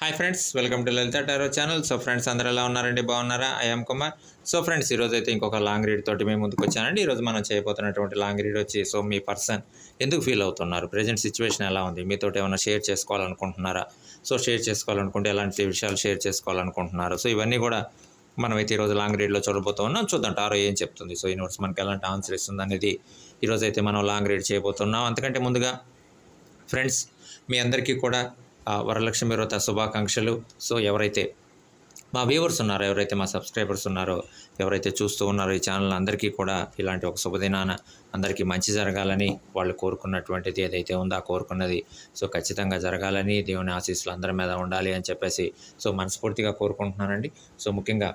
Hi friends, welcome to Lalitha tarot channel. So friends, అందరూ ఎలా ఉన్నారండి? బాగున్నారా? ఐఎమ్ కుమార్. సో ఫ్రెండ్స్, ఈరోజు అయితే ఇంకొక లాంగ్ రీడ్ తోటి మేము ముందుకు వచ్చానండి. ఈరోజు మనం చేయబోతున్నటువంటి లాంగ్ రీడ్ వచ్చి, సో మీ పర్సన్ ఎందుకు ఫీల్ అవుతున్నారు, ప్రజెంట్ సిచ్యువేషన్ ఎలా ఉంది, మీతో ఏమైనా షేర్ చేసుకోవాలనుకుంటున్నారా? సో షేర్ చేసుకోవాలనుకుంటే ఎలాంటి విషయాలు షేర్ చేసుకోవాలనుకుంటున్నారు? సో ఇవన్నీ కూడా మనమైతే ఈరోజు లాంగ్ రీడ్లో చూడబోతూ ఉన్నాం. చూద్దాం టారో ఏం చెప్తుంది, సో యూనివర్స్ మనకి ఎలాంటి ఆన్సర్ ఇస్తుంది అనేది ఈరోజు అయితే మనం లాంగ్ రీడ్ చేయబోతున్నాం. అంతకంటే ముందుగా ఫ్రెండ్స్, మీ అందరికీ కూడా వరలక్ష్మి వ్రత శుభాకాంక్షలు. సో ఎవరైతే మా వ్యూవర్స్ ఉన్నారో, ఎవరైతే మా సబ్స్క్రైబర్స్ ఉన్నారో, ఎవరైతే చూస్తూ ఉన్నారో ఈ ఛానల్, అందరికీ కూడా ఇలాంటి ఒక శుభదినాన అందరికీ మంచి జరగాలని, వాళ్ళు కోరుకున్నటువంటిది ఏదైతే ఉందో ఆ కోరుకున్నది సో ఖచ్చితంగా జరగాలని, దేవుని ఆశీస్సులు అందరి మీద ఉండాలి అని చెప్పేసి సో మనస్ఫూర్తిగా కోరుకుంటున్నానండి. సో ముఖ్యంగా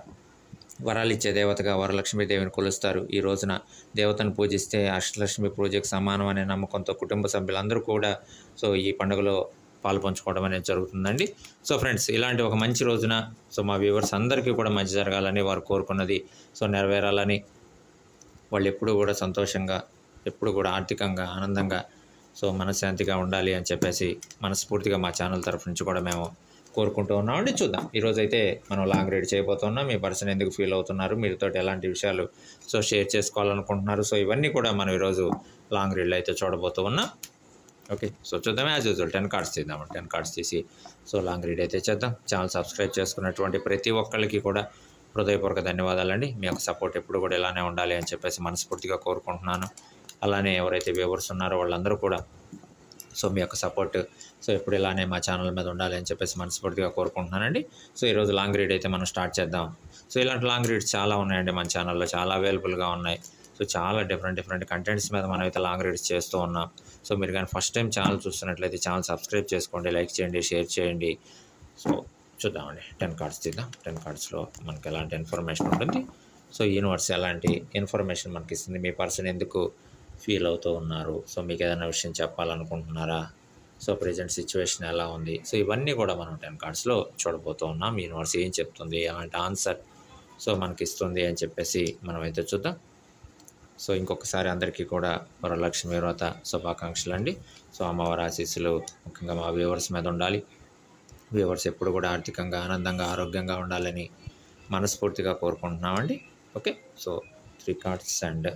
వరాలు ఇచ్చే దేవతగా వరలక్ష్మీదేవిని కొలుస్తారు. ఈ రోజున దేవతను పూజిస్తే అష్టలక్ష్మి పూజకు సమానం అనే నమ్మకంతో కుటుంబ సభ్యులందరూ కూడా సో ఈ పండుగలో పాలు పంచుకోవడం అనేది జరుగుతుందండి. సో ఫ్రెండ్స్, ఇలాంటి ఒక మంచి రోజున సో మా వ్యూవర్స్ అందరికీ కూడా మంచి జరగాలని, వారు కోరుకున్నది సో నెరవేరాలని, వాళ్ళు ఎప్పుడూ కూడా సంతోషంగా, ఎప్పుడు కూడా ఆర్థికంగా ఆనందంగా సో మనశ్శాంతిగా ఉండాలి అని చెప్పేసి మనస్ఫూర్తిగా మా ఛానల్ తరఫు నుంచి కూడా మేము కోరుకుంటూ ఉన్నామండి. చూద్దాం, ఈరోజైతే మనం లాంగ్ రీడ్ చేయబోతున్నాం. మీ పర్సన్ ఎందుకు ఫీల్ అవుతున్నారు, మీతో ఎలాంటి విషయాలు సో షేర్ చేసుకోవాలనుకుంటున్నారు, సో ఇవన్నీ కూడా మనం ఈరోజు లాంగ్ రీడ్లో అయితే చూడబోతూ ఉన్నాం. ఓకే, సో చూద్దాం. యాజ్ యూజువల్ 10 కార్డ్స్ తీద్దాము. 10 కార్డ్స్ తీసి సో లాంగ్ రీడ్ అయితే చేద్దాం. ఛానల్ సబ్స్క్రైబ్ చేసుకున్నటువంటి ప్రతి ఒక్కరికి కూడా హృదయపూర్వక ధన్యవాదాలండి. మీ యొక్క సపోర్ట్ ఎప్పుడు కూడా ఇలానే ఉండాలి అని చెప్పేసి మనస్ఫూర్తిగా కోరుకుంటున్నాను. అలానే ఎవరైతే వ్యూవర్స్ ఉన్నారో వాళ్ళందరూ కూడా సో మీ యొక్క సపోర్ట్ సో ఎప్పుడు ఇలానే మా ఛానల్ మీద ఉండాలి అని చెప్పేసి మనస్ఫూర్తిగా కోరుకుంటున్నానండి. సో ఈరోజు లాంగ్ రీడ్ అయితే మనం స్టార్ట్ చేద్దాం. సో ఇలాంటి లాంగ్ రీడ్స్ చాలా ఉన్నాయండి మన ఛానల్లో, చాలా అవైలబుల్గా ఉన్నాయి. సో చాలా డిఫరెంట్ కంటెంట్స్ మీద మనం అయితే లాంగ్ రీడ్స్ చేస్తూ ఉన్నాం. సో మీరు కానీ ఫస్ట్ టైం ఛానల్ చూస్తున్నట్లయితే ఛానల్ సబ్స్క్రైబ్ చేసుకోండి, లైక్ చేయండి, షేర్ చేయండి. సో చూద్దామండి, 10 కార్డ్స్ తీద్దాం. 10 కార్డ్స్లో మనకి ఎలాంటి ఇన్ఫర్మేషన్ ఉంటుంది, సో యూనివర్స్ ఎలాంటి ఇన్ఫర్మేషన్ మనకి ఇస్తుంది, మీ పర్సన్ ఎందుకు ఫీల్ అవుతూ ఉన్నారు, సో మీకు ఏదైనా విషయం చెప్పాలనుకుంటున్నారా, సో ప్రజెంట్ సిచ్యువేషన్ ఎలా ఉంది, సో ఇవన్నీ కూడా మనం 10 కార్డ్స్లో చూడబోతూ ఉన్నాం. యూనివర్స్ ఏం చెప్తుంది, ఎలాంటి ఆన్సర్ సో మనకి ఇస్తుంది అని చెప్పేసి మనం అయితే చూద్దాం. సో ఇంకొకసారి అందరికీ కూడా వరలక్ష్మి వ్రత శుభాకాంక్షలు అండి. సో అమ్మవారి ఆశీస్సులు ముఖ్యంగా మా వ్యూవర్స్ మీద ఉండాలి. వ్యూవర్స్ ఎప్పుడు కూడా ఆర్థికంగా ఆనందంగా ఆరోగ్యంగా ఉండాలని మనస్ఫూర్తిగా కోరుకుంటున్నామండి. Okay, so 3 cards and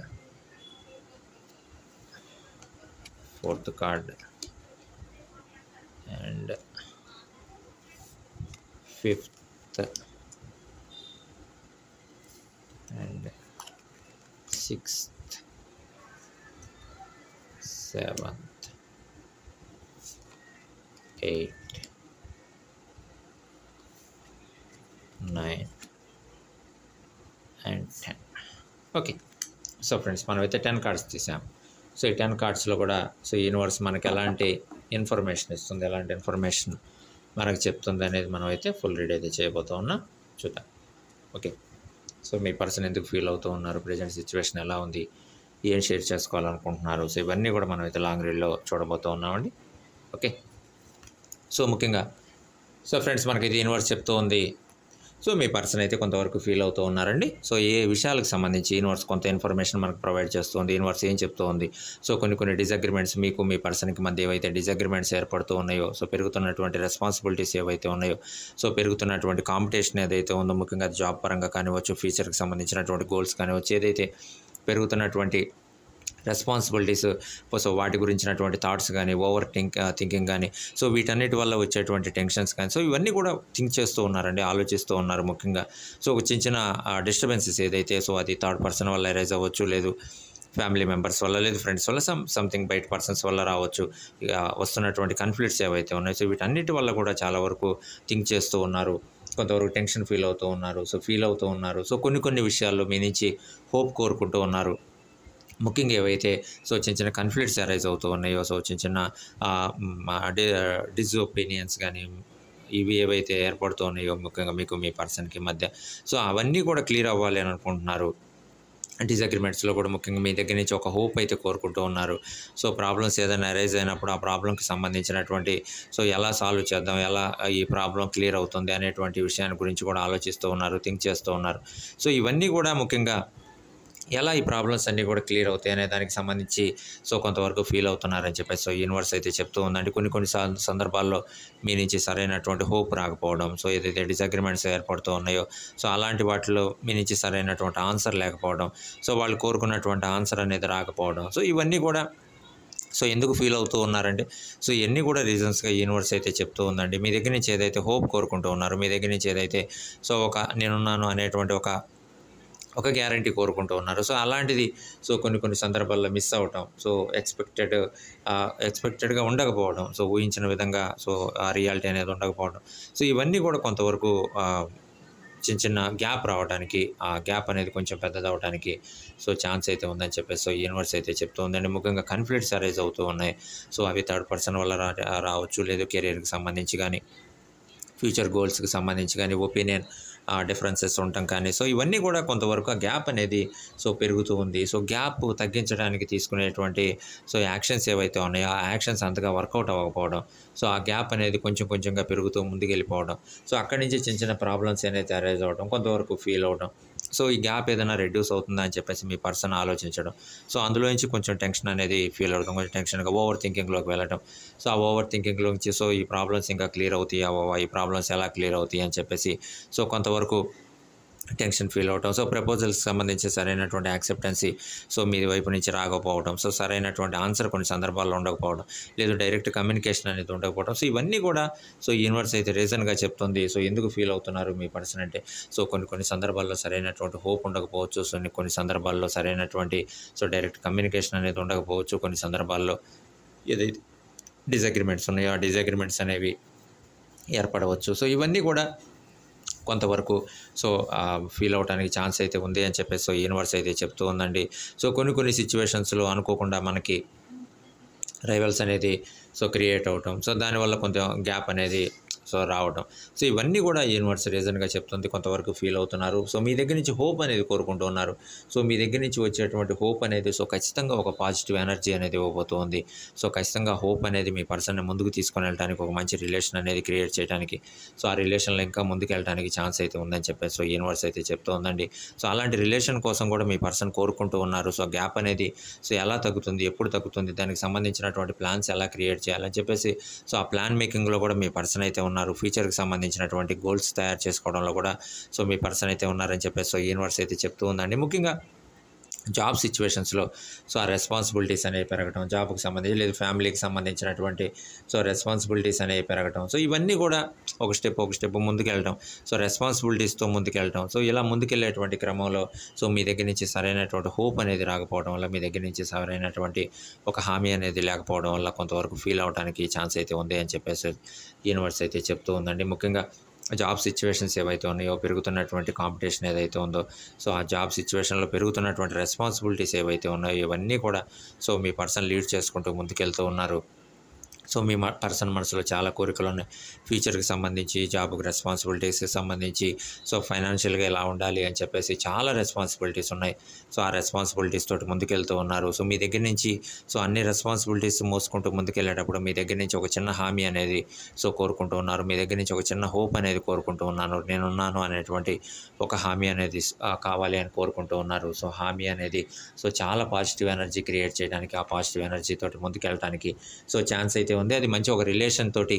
4th card and 5th and 6th 7th 8th 9 and 10. Okay, so friends, మనమైతే 10 కార్డ్స్ తీసాం. సో ఈ 10 కార్డ్స్లో కూడా సో యూనివర్స్ మనకి ఎలాంటి ఇన్ఫర్మేషన్ ఇస్తుంది, ఎలాంటి ఇన్ఫర్మేషన్ మనకు చెప్తుంది అనేది మనం అయితే ఫుల్ రీడ్ అయితే చేయబోతూ ఉన్నాం. చూద్దాం. ఓకే, సో మీ పర్సన్ ఎందుకు ఫీల్ అవుతూ ఉన్నారు, ప్రజెంట్ సిచ్యువేషన్ ఎలా ఉంది, ఏం షేర్ చేసుకోవాలనుకుంటున్నారు, సో ఇవన్నీ కూడా మనం అయితే లాంగ్ రీడ్లో చూడబోతూ ఉన్నామండి. ఓకే, సో ముఖ్యంగా సో ఫ్రెండ్స్, మనకి ఇది యూనివర్స్ చెప్తూ ఉంది. సో మీ పర్సన్ అయితే కొంతవరకు ఫీల్ అవుతూ ఉన్నారండి. సో ఏ విషయాలకు సంబంధించి యూనివర్స్ కొంత ఇన్ఫర్మేషన్ మనకు ప్రొవైడ్ చేస్తుంది. యూనివర్స్ ఏం చెప్తూ ఉంది, సో కొన్ని డిసగ్రిమెంట్స్, మీకు మీ పర్సన్కి మధ్య ఏవైతే డిసగ్రిమెంట్స్ ఏర్పడుతూ ఉన్నాయో, సో పెరుగుతున్నటువంటి రెస్పాన్సిబిలిటీస్ ఏవైతే ఉన్నాయో, సో పెరుగుతున్నటువంటి కాంపిటీషన్ ఏదైతే ఉందో, ముఖ్యంగా జాబ్ పరంగా కానివచ్చు, ఫ్యూచర్కి సంబంధించినటువంటి గోల్స్ కానివచ్చు, ఏదైతే పెరుగుతున్నటువంటి రెస్పాన్సిబిలిటీస్, సో వాటి గురించినటువంటి థాట్స్ కానీ, థింకింగ్ కానీ, సో వీటన్నిటి వల్ల వచ్చేటువంటి టెన్షన్స్ కానీ, సో ఇవన్నీ కూడా థింక్ చేస్తూ ఉన్నారండి, ఆలోచిస్తూ ఉన్నారు. ముఖ్యంగా సో ఒక చిన్న డిస్టర్బెన్సెస్ ఏదైతే, సో అది థర్డ్ పర్సన్ వల్ల ఎరైజ్ అవ్వచ్చు, లేదు ఫ్యామిలీ మెంబర్స్ వల్ల, లేదు ఫ్రెండ్స్ వల్ల, సంథింగ్ బయట పర్సన్స్ వల్ల రావచ్చు. ఇక వస్తున్నటువంటి కాన్ఫ్లిక్ట్స్ ఏవైతే ఉన్నాయో, సో వీటన్నిటి వల్ల కూడా చాలా వరకు థింక్ చేస్తూ ఉన్నారు. కొంతవరకు టెన్షన్ ఫీల్ అవుతూ ఉన్నారు. సో కొన్ని విషయాల్లో మీ నుంచి హోప్ కోరుకుంటూ ఉన్నారు. ముఖ్యంగా ఏవైతే సో చిన్న కాన్ఫ్లిక్ట్స్ అరైజ్ అవుతూ ఉన్నాయో, సో చిన్న డిస్ఒపీనియన్స్ కానీ, ఇవి ఏవైతే ఏర్పడుతూ ఉన్నాయో ముఖ్యంగా మీకు మీ పర్సన్కి మధ్య, సో అవన్నీ కూడా క్లియర్ అవ్వాలి అని అనుకుంటున్నారు. డిసగ్రిమెంట్స్లో కూడా ముఖ్యంగా మీ దగ్గర నుంచి ఒక హోప్ అయితే కోరుకుంటూ ఉన్నారు. సో ప్రాబ్లమ్స్ ఏదైనా అరైజ్ అయినప్పుడు ఆ ప్రాబ్లంకి సంబంధించినటువంటి సో ఎలా సాల్వ్ చేద్దాం, ఎలా ఈ ప్రాబ్లం క్లియర్ అవుతుంది అనేటువంటి విషయాన్ని గురించి కూడా ఆలోచిస్తూ ఉన్నారు, థింక్ చేస్తూ ఉన్నారు. సో ఇవన్నీ కూడా ముఖ్యంగా ఎలా ఈ ప్రాబ్లమ్స్ అన్నీ కూడా క్లియర్ అవుతాయి అనే దానికి సంబంధించి సో కొంతవరకు ఫీల్ అవుతున్నారని చెప్పేసి సో యూనివర్స్ అయితే చెప్తూ ఉందండి. కొన్ని సందర్భాల్లో మీ నుంచి సరైనటువంటి హోప్ రాకపోవడం, సో ఏదైతే డిసగ్రిమెంట్స్ ఏర్పడుతూ ఉన్నాయో సో అలాంటి వాటిలో మీ నుంచి సరైనటువంటి ఆన్సర్ లేకపోవడం, సో వాళ్ళు కోరుకున్నటువంటి ఆన్సర్ అనేది రాకపోవడం, సో ఇవన్నీ కూడా సో ఎందుకు ఫీల్ అవుతూ ఉన్నారండి? సో ఇవన్నీ కూడా రీజన్స్‌గా యూనివర్స్ అయితే చెప్తూ ఉందండి. మీ దగ్గర నుంచి ఏదైతే హోప్ కోరుకుంటూ ఉన్నారో, మీ దగ్గర నుంచి ఏదైతే సో నేనున్నాను అనేటువంటి ఒక గ్యారంటీ కోరుకుంటూ ఉన్నారు. సో అలాంటిది సో కొన్ని సందర్భాల్లో మిస్ అవ్వటం, సో ఎక్స్‌పెక్టెడ్‌గా ఉండకపోవడం, సో ఊహించిన విధంగా సో ఆ రియాలిటీ అనేది ఉండకపోవడం. సో ఇవన్నీ కూడా కొంతవరకు చిన్న గ్యాప్ రావడానికి, ఆ గ్యాప్ అనేది కొంచెం పెద్దదవ్వడానికి సో ఛాన్స్ అయితే ఉందని చెప్పేసి సో యూనివర్స్ అయితే చెప్తూ ఉందండి. ముఖ్యంగా కాన్‌ఫ్లిక్ట్స్ అరైజ్ అవుతూ ఉన్నాయి. సో అవి థర్డ్ పర్సన్ వల్ల రావచ్చు, లేదు కెరియర్‌కి సంబంధించి కానీ, ఫ్యూచర్ గోల్స్‌కి సంబంధించి కానీ, ఒపీనియన్ డిఫరెన్సెస్ ఉండటం కానీ, సో ఇవన్నీ కూడా కొంతవరకు ఆ గ్యాప్ అనేది సో పెరుగుతూ ఉంది. సో గ్యాప్ తగ్గించడానికి తీసుకునేటువంటి సో యాక్షన్స్ ఏవైతే ఉన్నాయో, ఆ యాక్షన్స్ అంతగా వర్కౌట్ అవ్వకపోవడం, సో ఆ గ్యాప్ అనేది కొంచెంగా పెరుగుతూ ముందుకెళ్ళిపోవడం, సో అక్కడి నుంచి చిన్న ప్రాబ్లమ్స్ అనేది అరైజ్ అవ్వడం, కొంతవరకు ఫీల్ అవ్వడం, సో ఈ గ్యాప్ ఏదైనా రెడ్యూస్ అవుతుందా అని చెప్పేసి మీ పర్సన్ ఆలోచించడం, సో అందులో నుంచి కొంచెం టెన్షన్ అనేది ఫీల్ అవ్వడం, కొంచెం టెన్షన్‌గా ఓవర్ థింకింగ్‌లోకి వెళ్ళడం, సో ఆ ఓవర్ థింకింగ్‌లో నుంచి సో ఈ ప్రాబ్లమ్స్ ఇంకా క్లియర్ అవుతాయా? ఈ ప్రాబ్లమ్స్ ఎలా క్లియర్ అవుతాయి అని చెప్పేసి సో కొంతవరకు టెన్షన్ ఫీల్ అవ్వటం, సో ప్రపోజల్స్‌కి సంబంధించి సరైనటువంటి యాక్సెప్టెన్సీ సో మీ వైపు నుంచి రాకపోవడం, సో సరైనటువంటి ఆన్సర్ కొన్ని సందర్భాల్లో ఉండకపోవడం, లేదు డైరెక్ట్ కమ్యూనికేషన్ అనేది ఉండకపోవడం, సో ఇవన్నీ కూడా సో యూనివర్స్ అయితే రీజన్‌గా చెప్తుంది. సో ఎందుకు ఫీల్ అవుతున్నారు మీ పర్సన్ అంటే, సో కొన్ని సందర్భాల్లో సరైనటువంటి హోప్ ఉండకపోవచ్చు, సో కొన్ని సందర్భాల్లో సరైనటువంటి సో డైరెక్ట్ కమ్యూనికేషన్ అనేది ఉండకపోవచ్చు, కొన్ని సందర్భాల్లో ఏదైతే డిసగ్రీమెంట్స్ ఉన్నాయో ఆ డిసగ్రీమెంట్స్ అనేవి ఏర్పడవచ్చు. సో ఇవన్నీ కూడా కొంతవరకు సో ఫీల్ అవ్వడానికి ఛాన్స్ అయితే ఉంది అని చెప్పేసి సో యూనివర్స్ అయితే చెప్తూ ఉందండి. సో కొన్ని సిట్యుయేషన్స్‌లో అనుకోకుండా మనకి రైవల్స్ అనేది సో క్రియేట్ అవ్వటం, సో దానివల్ల కొంచెం గ్యాప్ అనేది సో రావడం, సో ఇవన్నీ కూడా యూనివర్స్ రీజన్‌గా చెప్తుంది. కొంతవరకు ఫీల్ అవుతున్నారు. సో మీ దగ్గర నుంచి హోప్ అనేది కోరుకుంటూ ఉన్నారు. సో మీ దగ్గర నుంచి వచ్చేటువంటి హోప్ అనేది సో ఖచ్చితంగా ఒక పాజిటివ్ ఎనర్జీ అనేది ఇవ్వబోతూ ఉంది. సో ఖచ్చితంగా హోప్ అనేది మీ పర్సన్‌ని ముందుకు తీసుకొని వెళ్ళడానికి, ఒక మంచి రిలేషన్ అనేది క్రియేట్ చేయడానికి, సో ఆ రిలేషన్‌లో ఇంకా ముందుకెళ్ళడానికి ఛాన్స్ అయితే ఉందని చెప్పేసి సో యూనివర్స్ అయితే చెప్తూ ఉందండి. సో అలాంటి రిలేషన్ కోసం కూడా మీ పర్సన్ కోరుకుంటూ ఉన్నారు. సో గ్యాప్ అనేది సో ఎలా తగ్గుతుంది, ఎప్పుడు తగ్గుతుంది, దానికి సంబంధించినటువంటి ప్లాన్స్ ఎలా క్రియేట్ చేయాలని చెప్పేసి సో ఆ ప్లాన్ మేకింగ్‌లో కూడా మీ పర్సన్ అయితే ఉన్నారు. ఫ్యూచర్‌కి సంబంధించినటువంటి గోల్స్ తయారు చేసుకోవడంలో కూడా సో మీ పర్సన్ అయితే ఉన్నారని చెప్పేసి సో యూనివర్స్ అయితే చెప్తూ ఉందండి. ముఖ్యంగా జాబ్ సిచ్యువేషన్స్‌లో సో ఆ రెస్పాన్సిబిలిటీస్ అనేవి పెరగడం, జాబ్‌కి సంబంధించి లేదు ఫ్యామిలీకి సంబంధించినటువంటి సో రెస్పాన్సిబిలిటీస్ అనేవి పెరగడం, సో ఇవన్నీ కూడా ఒక స్టెప్ ముందుకెళ్ళడం, సో రెస్పాన్సిబిలిటీస్‌తో ముందుకెళ్ళడం, సో ఇలా ముందుకెళ్ళేటువంటి క్రమంలో సో మీ దగ్గర నుంచి సరైనటువంటి హోప్ అనేది రాకపోవడం వల్ల, మీ దగ్గర నుంచి సరైనటువంటి ఒక హామీ అనేది లేకపోవడం వల్ల కొంతవరకు ఫీల్ అవ్వడానికి ఛాన్స్ అయితే ఉంది అని చెప్పేసి యూనివర్స్ అయితే చెప్తూ ఉందండి. ముఖ్యంగా జాబ్ సిచ్యువేషన్స్ ఏవైతే ఉన్నాయో, పెరుగుతున్నటువంటి కాంపిటీషన్ ఏదైతే ఉందో, సో ఆ జాబ్ సిచ్యువేషన్‌లో పెరుగుతున్నటువంటి రెస్పాన్సిబిలిటీస్ ఏవైతే ఉన్నాయో ఇవన్నీ కూడా సో మీ పర్సన్ లీడ్ చేసుకుంటూ ముందుకెళ్తూ ఉన్నారు. సో మీ పర్సన్ మనసులో చాలా కోరికలు ఉన్నాయి. ఫ్యూచర్‌కి సంబంధించి, జాబ్‌కి రెస్పాన్సిబిలిటీస్‌కి సంబంధించి, సో ఫైనాన్షియల్‌గా ఎలా ఉండాలి అని చెప్పేసి చాలా రెస్పాన్సిబిలిటీస్ ఉన్నాయి. సో ఆ రెస్పాన్సిబిలిటీస్ తోటి ముందుకెళ్తూ ఉన్నారు. సో మీ దగ్గర నుంచి సో అన్ని రెస్పాన్సిబిలిటీస్ మోసుకుంటూ ముందుకెళ్ళేటప్పుడు మీ దగ్గర నుంచి ఒక చిన్న హామీ అనేది సో కోరుకుంటూ ఉన్నారు. మీ దగ్గర నుంచి ఒక చిన్న హోప్ అనేది కోరుకుంటూ ఉన్నాను. నేనున్నాను అనేటువంటి ఒక హామీ అనేది కావాలి అని కోరుకుంటూ ఉన్నారు. సో హామీ అనేది సో చాలా పాజిటివ్ ఎనర్జీ క్రియేట్ చేయడానికి, ఆ పాజిటివ్ ఎనర్జీ తోటి ముందుకెళ్ళటానికి సో ఛాన్స్ అయితే ఉంది. అది మంచి ఒక రిలేషన్ తోటి